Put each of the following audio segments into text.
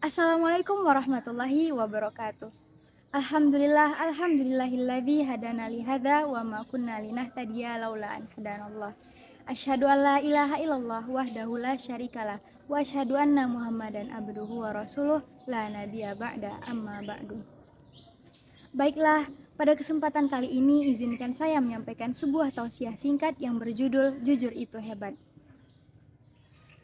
Assalamualaikum warahmatullahi wabarakatuh. Alhamdulillahilladzi hadana li hadza wa ma kunna linahtadiya laula an hadanallah. Asyhadu an la ilaha illallah wahdahu la syarikalah wa asyhadu anna Muhammadan abduhu wa rasuluh la nabiyya ba'da amma ba'du. Baiklah, pada kesempatan kali ini izinkan saya menyampaikan sebuah tausiah singkat yang berjudul Jujur Itu Hebat.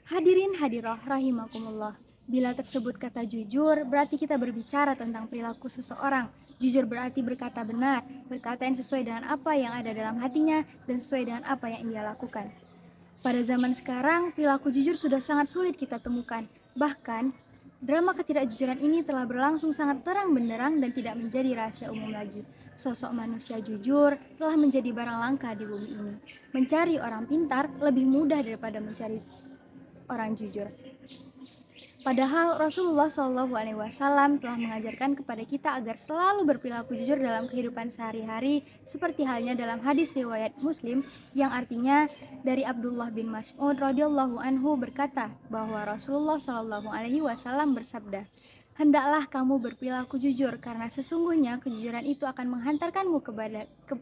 Hadirin hadiroh rahimakumullah. Bila tersebut kata jujur, berarti kita berbicara tentang perilaku seseorang. Jujur berarti berkata benar, berkata yang sesuai dengan apa yang ada dalam hatinya dan sesuai dengan apa yang ia lakukan. Pada zaman sekarang, perilaku jujur sudah sangat sulit kita temukan. Bahkan, drama ketidakjujuran ini telah berlangsung sangat terang benderang dan tidak menjadi rahasia umum lagi. Sosok manusia jujur telah menjadi barang langka di bumi ini. Mencari orang pintar lebih mudah daripada mencari orang jujur. Padahal Rasulullah SAW telah mengajarkan kepada kita agar selalu berperilaku jujur dalam kehidupan sehari-hari, seperti halnya dalam hadis riwayat Muslim yang artinya dari Abdullah bin Mas'ud radhiyallahu anhu berkata bahwa Rasulullah SAW bersabda, "Hendaklah kamu berperilaku jujur karena sesungguhnya kejujuran itu akan menghantarkanmu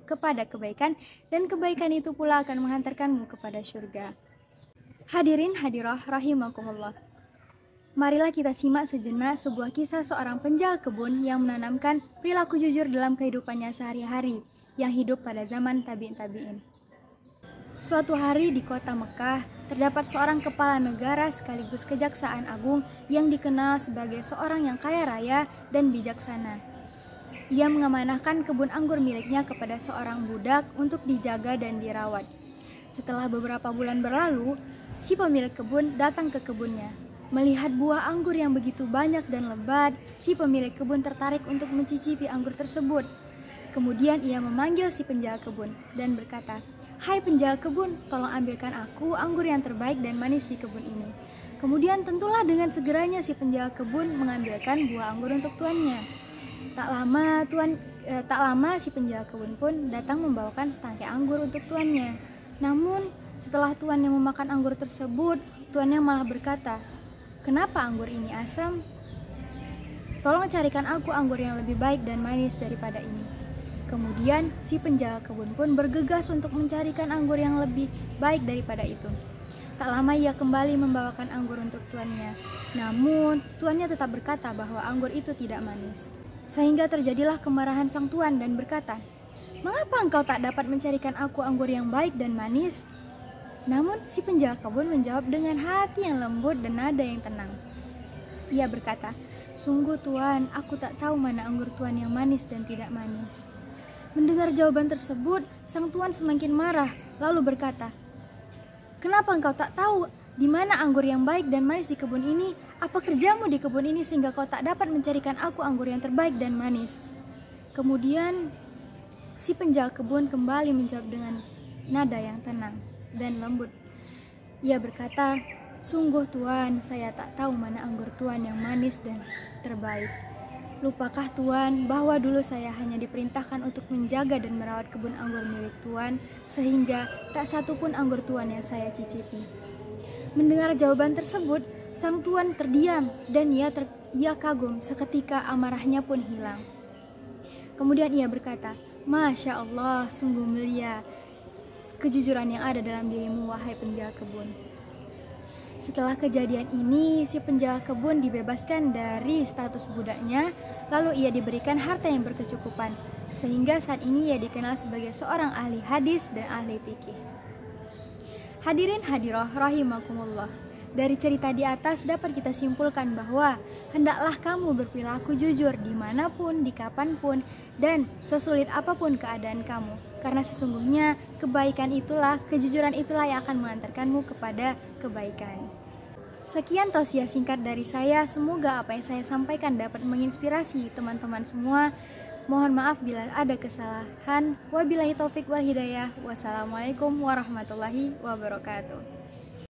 kepada kebaikan dan kebaikan itu pula akan menghantarkanmu kepada surga." Hadirin hadirah rahimakumullah. Marilah kita simak sejenak sebuah kisah seorang penjaga kebun yang menanamkan perilaku jujur dalam kehidupannya sehari-hari yang hidup pada zaman tabi'in. Suatu hari di kota Mekah, terdapat seorang kepala negara sekaligus kejaksaan agung yang dikenal sebagai seorang yang kaya raya dan bijaksana. Ia mengamanahkan kebun anggur miliknya kepada seorang budak untuk dijaga dan dirawat. Setelah beberapa bulan berlalu, si pemilik kebun datang ke kebunnya. Melihat buah anggur yang begitu banyak dan lebat, si pemilik kebun tertarik untuk mencicipi anggur tersebut. Kemudian ia memanggil si penjaga kebun dan berkata, "Hai penjaga kebun, tolong ambilkan aku anggur yang terbaik dan manis di kebun ini." Kemudian tentulah dengan segeranya si penjaga kebun mengambilkan buah anggur untuk tuannya. Tak lama si penjaga kebun pun datang membawakan setangkai anggur untuk tuannya. Namun setelah tuannya memakan anggur tersebut, tuannya malah berkata, "Kenapa anggur ini asam? Tolong carikan aku anggur yang lebih baik dan manis daripada ini." Kemudian si penjaga kebun pun bergegas untuk mencarikan anggur yang lebih baik daripada itu. Tak lama ia kembali membawakan anggur untuk tuannya. Namun tuannya tetap berkata bahwa anggur itu tidak manis. Sehingga terjadilah kemarahan sang tuan dan berkata, "Mengapa engkau tak dapat mencarikan aku anggur yang baik dan manis?" Namun si penjaga kebun menjawab dengan hati yang lembut dan nada yang tenang. Ia berkata, "Sungguh tuan, aku tak tahu mana anggur tuan yang manis dan tidak manis." Mendengar jawaban tersebut, sang tuan semakin marah, lalu berkata, "Kenapa engkau tak tahu di mana anggur yang baik dan manis di kebun ini? Apa kerjamu di kebun ini sehingga kau tak dapat mencarikan aku anggur yang terbaik dan manis?" Kemudian si penjaga kebun kembali menjawab dengan nada yang tenang dan lembut. Ia berkata, "Sungguh tuan, saya tak tahu mana anggur tuan yang manis dan terbaik. Lupakah tuan bahwa dulu saya hanya diperintahkan untuk menjaga dan merawat kebun anggur milik tuan, sehingga tak satu pun anggur tuan yang saya cicipi." Mendengar jawaban tersebut, sang tuan terdiam dan ia kagum, seketika amarahnya pun hilang. Kemudian ia berkata, "Masya Allah, sungguh mulia kejujuran yang ada dalam dirimu, wahai penjaga kebun." Setelah kejadian ini, si penjaga kebun dibebaskan dari status budaknya, lalu ia diberikan harta yang berkecukupan, sehingga saat ini ia dikenal sebagai seorang ahli hadis dan ahli fikih. Hadirin hadiroh rahimakumullah. Dari cerita di atas dapat kita simpulkan bahwa hendaklah kamu berperilaku jujur dimanapun, di kapanpun, dan sesulit apapun keadaan kamu. Karena sesungguhnya kebaikan itulah, kejujuran itulah yang akan mengantarkanmu kepada kebaikan. Sekian tausiah singkat dari saya, semoga apa yang saya sampaikan dapat menginspirasi teman-teman semua. Mohon maaf bila ada kesalahan. Wabillahi taufik wal hidayah. Wassalamualaikum warahmatullahi wabarakatuh.